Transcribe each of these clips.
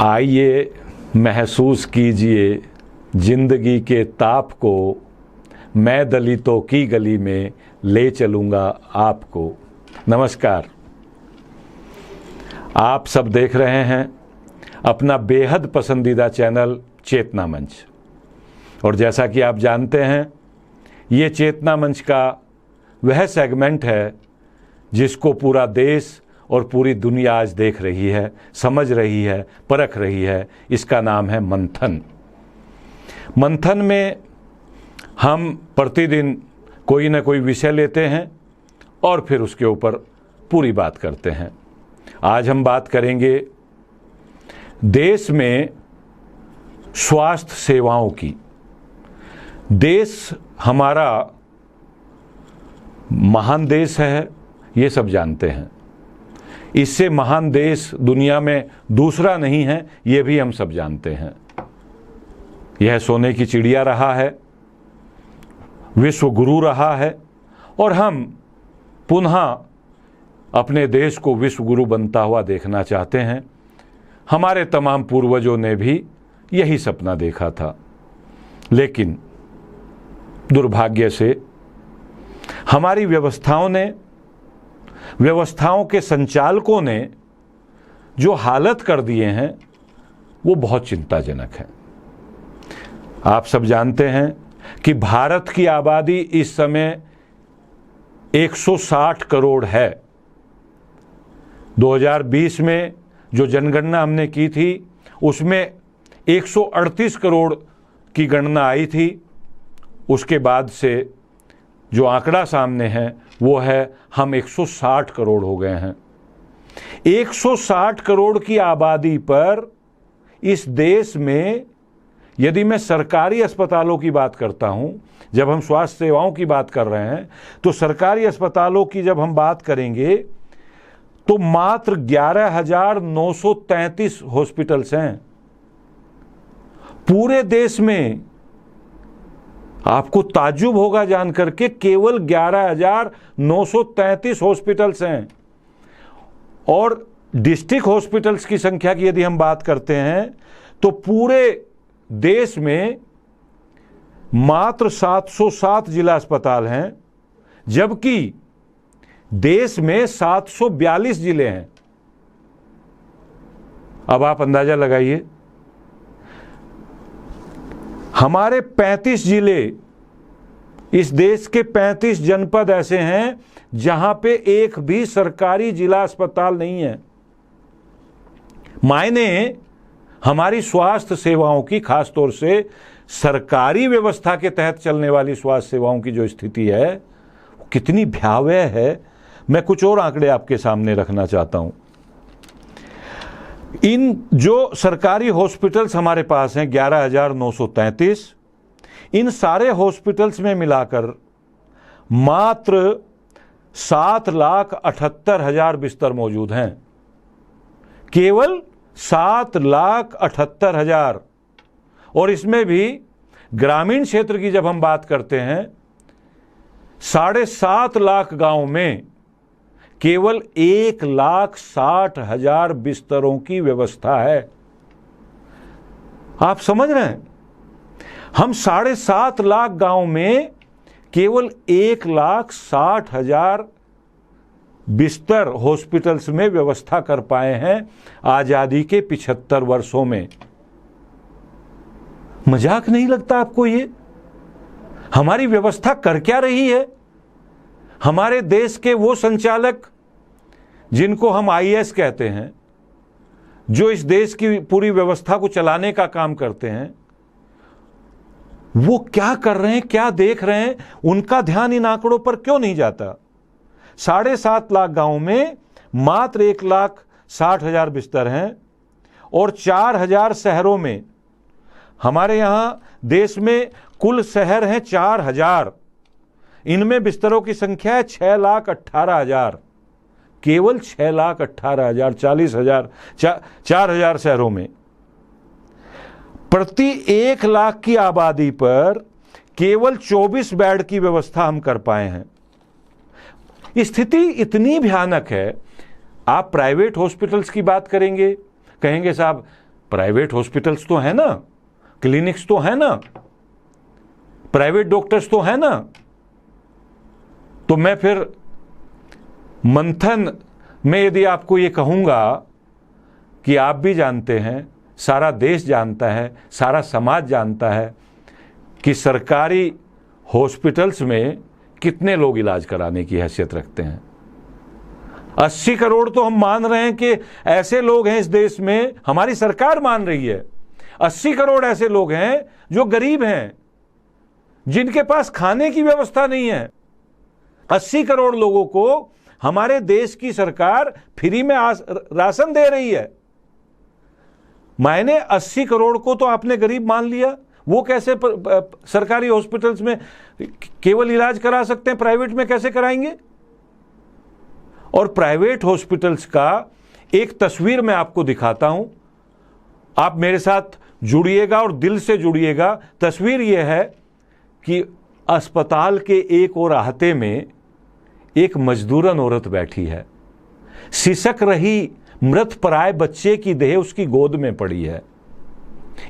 आइए महसूस कीजिए जिंदगी के ताप को, मैं दलितों की गली में ले चलूँगा आपको। नमस्कार, आप सब देख रहे हैं अपना बेहद पसंदीदा चैनल चेतना मंच। और जैसा कि आप जानते हैं, ये चेतना मंच का वह सेगमेंट है जिसको पूरा देश और पूरी दुनिया आज देख रही है, समझ रही है, परख रही है। इसका नाम है मंथन। मंथन में हम प्रतिदिन कोई ना कोई विषय लेते हैं और फिर उसके ऊपर पूरी बात करते हैं। आज हम बात करेंगे देश में स्वास्थ्य सेवाओं की। देश हमारा महान देश है, ये सब जानते हैं। इससे महान देश दुनिया में दूसरा नहीं है, ये भी हम सब जानते हैं। यह सोने की चिड़िया रहा है, विश्व गुरु रहा है और हम पुनः अपने देश को विश्व गुरु बनता हुआ देखना चाहते हैं। हमारे तमाम पूर्वजों ने भी यही सपना देखा था, लेकिन दुर्भाग्य से हमारी व्यवस्थाओं के संचालकों ने जो हालत कर दिए हैं वो बहुत चिंताजनक है। आप सब जानते हैं कि भारत की आबादी इस समय 160 करोड़ है। 2020 में जो जनगणना हमने की थी उसमें 138 करोड़ की गणना आई थी। उसके बाद से जो आंकड़ा सामने है वो है हम 160 करोड़ हो गए हैं। 160 करोड़ की आबादी पर इस देश में यदि मैं सरकारी अस्पतालों की बात करता हूं, जब हम स्वास्थ्य सेवाओं की बात कर रहे हैं तो सरकारी अस्पतालों की जब हम बात करेंगे तो मात्र 11,933 हॉस्पिटल्स हैं पूरे देश में। आपको ताज्जुब होगा जानकर के केवल 11,933 हॉस्पिटल्स हैं। और डिस्ट्रिक्ट हॉस्पिटल्स की संख्या की यदि हम बात करते हैं तो पूरे देश में मात्र 707 जिला अस्पताल हैं, जबकि देश में 742 जिले हैं। अब आप अंदाजा लगाइए, हमारे 35 जिले, इस देश के 35 जनपद ऐसे हैं जहां पे एक भी सरकारी जिला अस्पताल नहीं है। मायने हमारी स्वास्थ्य सेवाओं की, खासतौर से सरकारी व्यवस्था के तहत चलने वाली स्वास्थ्य सेवाओं की जो स्थिति है वो कितनी भयावह है। मैं कुछ और आंकड़े आपके सामने रखना चाहता हूं। इन जो सरकारी हॉस्पिटल्स हमारे पास हैं 11,933, इन सारे हॉस्पिटल्स में मिलाकर मात्र 7,78,000 बिस्तर मौजूद हैं। केवल 7,78,000। और इसमें भी ग्रामीण क्षेत्र की जब हम बात करते हैं, 7.5 लाख गांव में केवल 1,60,000 बिस्तरों की व्यवस्था है। आप समझ रहे हैं, हम 7.5 लाख गांव में केवल 1,60,000 बिस्तर हॉस्पिटल्स में व्यवस्था कर पाए हैं आजादी के 75 वर्षों में। मजाक नहीं लगता आपको ये? हमारी व्यवस्था कर क्या रही है? हमारे देश के वो संचालक जिनको हम आईएएस कहते हैं, जो इस देश की पूरी व्यवस्था को चलाने का काम करते हैं, वो क्या कर रहे हैं, क्या देख रहे हैं? उनका ध्यान इन आंकड़ों पर क्यों नहीं जाता? 7.5 लाख गांव में मात्र 1,60,000 बिस्तर हैं और 4,000 शहरों में, हमारे यहां देश में कुल शहर हैं 4,000, इनमें बिस्तरों की संख्या है 6,18,000। केवल 6,18,000, 40,000, 4,000 शहरों में प्रति 1 लाख की आबादी पर केवल 24 बेड की व्यवस्था हम कर पाए हैं। स्थिति इतनी भयानक है। आप प्राइवेट हॉस्पिटल्स की बात करेंगे, कहेंगे साहब प्राइवेट हॉस्पिटल्स तो है ना, क्लिनिक्स तो है ना, प्राइवेट डॉक्टर्स तो है ना। तो मैं फिर मंथन में यदि आपको ये कहूंगा कि आप भी जानते हैं, सारा देश जानता है, सारा समाज जानता है कि सरकारी हॉस्पिटल्स में कितने लोग इलाज कराने की हैसियत रखते हैं। 80 करोड़ तो हम मान रहे हैं कि ऐसे लोग हैं इस देश में, हमारी सरकार मान रही है 80 करोड़ ऐसे लोग हैं जो गरीब हैं, जिनके पास खाने की व्यवस्था नहीं है। 80 करोड़ लोगों को हमारे देश की सरकार फ्री में राशन दे रही है। मैंने 80 करोड़ को तो आपने गरीब मान लिया, वो कैसे सरकारी हॉस्पिटल्स में केवल इलाज करा सकते हैं, प्राइवेट में कैसे कराएंगे? और प्राइवेट हॉस्पिटल्स का एक तस्वीर मैं आपको दिखाता हूं, आप मेरे साथ जुड़िएगा और दिल से जुड़िएगा। तस्वीर यह है कि अस्पताल के एक और अहाते में एक मजदूरन औरत बैठी है, सिसक रही मृत पराये बच्चे की देह उसकी गोद में पड़ी है।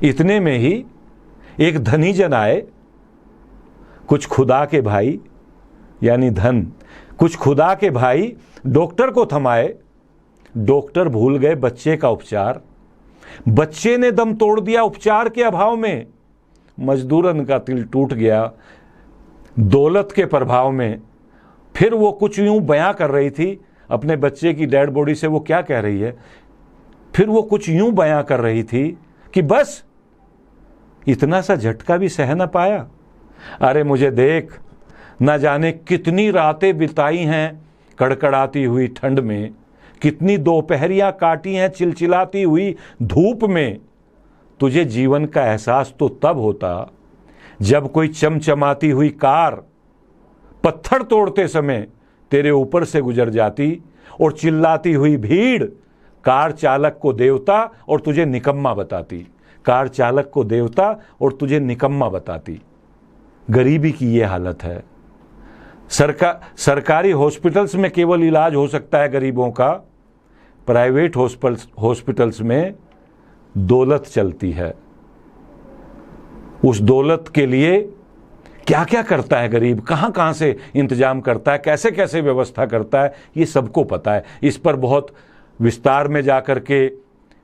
इतने में ही एक धनी जन आए, कुछ खुदा के भाई यानी धन, कुछ खुदा के भाई डॉक्टर को थमाए। डॉक्टर भूल गए बच्चे का उपचार, बच्चे ने दम तोड़ दिया उपचार के अभाव में। मजदूरन का दिल टूट गया दौलत के प्रभाव में। फिर वो कुछ यूं बयां कर रही थी अपने बच्चे की डेड बॉडी से, वो क्या कह रही है, फिर वो कुछ यूं बयां कर रही थी कि बस इतना सा झटका भी सह न पाया। अरे मुझे देख, न जाने कितनी रातें बिताई हैं कड़कड़ाती हुई ठंड में, कितनी दोपहरियां काटी हैं चिलचिलाती हुई धूप में। तुझे जीवन का एहसास तो तब होता जब कोई चमचमाती हुई कार पत्थर तोड़ते समय तेरे ऊपर से गुजर जाती और चिल्लाती हुई भीड़ कार चालक को देवता और तुझे निकम्मा बताती, कार चालक को देवता और तुझे निकम्मा बताती। गरीबी की ये हालत है। सरकारी हॉस्पिटल्स में केवल इलाज हो सकता है गरीबों का, प्राइवेट हॉस्पिटल्स में दौलत चलती है। उस दौलत के लिए क्या क्या करता है गरीब, कहां कहां से इंतजाम करता है, कैसे कैसे व्यवस्था करता है, ये सबको पता है। इस पर बहुत विस्तार में जाकर के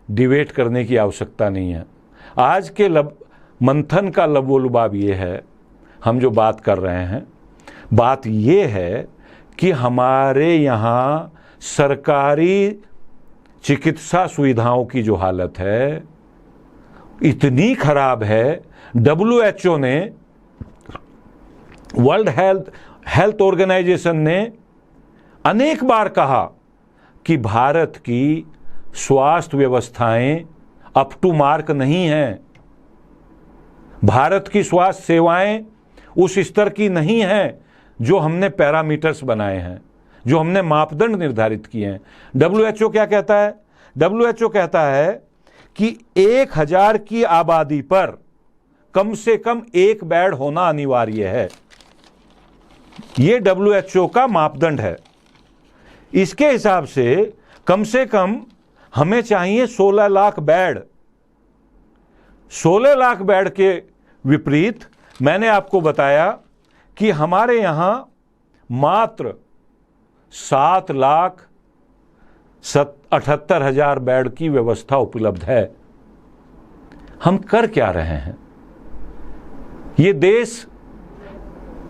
डिबेट करने की आवश्यकता नहीं है। आज के मंथन का लबोलुबाब ये है, हम जो बात कर रहे हैं, बात ये है कि हमारे यहाँ सरकारी चिकित्सा सुविधाओं की जो हालत है इतनी खराब है। WHO ने, वर्ल्ड हेल्थ ऑर्गेनाइजेशन ने अनेक बार कहा कि भारत की स्वास्थ्य व्यवस्थाएं अप टू मार्क नहीं हैं, भारत की स्वास्थ्य सेवाएं उस स्तर की नहीं हैं जो हमने पैरामीटर्स बनाए हैं, जो हमने मापदंड निर्धारित किए हैं। WHO क्या कहता है? WHO कहता है कि 1000 की आबादी पर कम से कम एक बेड होना अनिवार्य है। ये WHO का मापदंड है। इसके हिसाब से कम हमें चाहिए 16 लाख बेड। 16 लाख बेड के विपरीत मैंने आपको बताया कि हमारे यहां मात्र 7,78,000 बेड की व्यवस्था उपलब्ध है। हम कर क्या रहे हैं? ये देश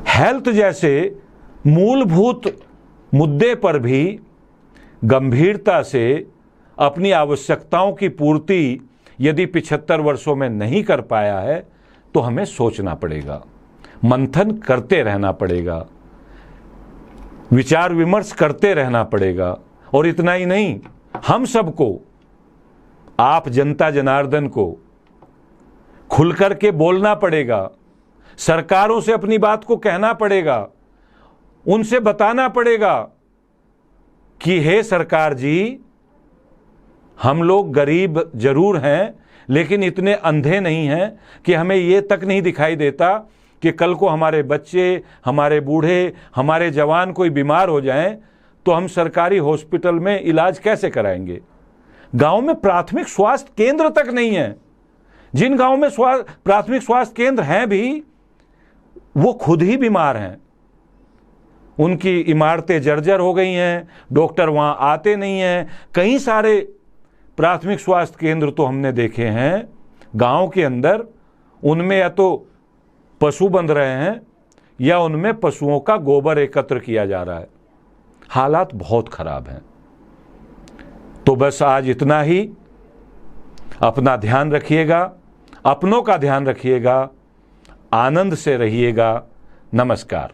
हेल्थ जैसे मूलभूत मुद्दे पर भी गंभीरता से अपनी आवश्यकताओं की पूर्ति यदि 75 वर्षों में नहीं कर पाया है तो हमें सोचना पड़ेगा, मंथन करते रहना पड़ेगा, विचार विमर्श करते रहना पड़ेगा। और इतना ही नहीं, हम सबको, आप जनता जनार्दन को खुलकर के बोलना पड़ेगा, सरकारों से अपनी बात को कहना पड़ेगा, उनसे बताना पड़ेगा कि हे सरकार जी, हम लोग गरीब जरूर हैं लेकिन इतने अंधे नहीं हैं कि हमें ये तक नहीं दिखाई देता कि कल को हमारे बच्चे, हमारे बूढ़े, हमारे जवान कोई बीमार हो जाएं तो हम सरकारी हॉस्पिटल में इलाज कैसे कराएंगे। गांव में प्राथमिक स्वास्थ्य केंद्र तक नहीं है। जिन गांव में प्राथमिक स्वास्थ्य केंद्र हैं भी, वो खुद ही बीमार हैं। उनकी इमारतें जर्जर हो गई हैं, डॉक्टर वहां आते नहीं हैं। कई सारे प्राथमिक स्वास्थ्य केंद्र तो हमने देखे हैं गांव के अंदर, उनमें या तो पशु बंध रहे हैं या उनमें पशुओं का गोबर एकत्र किया जा रहा है। हालात बहुत खराब हैं। तो बस आज इतना ही। अपना ध्यान रखिएगा, अपनों का ध्यान रखिएगा, आनंद से रहिएगा। नमस्कार।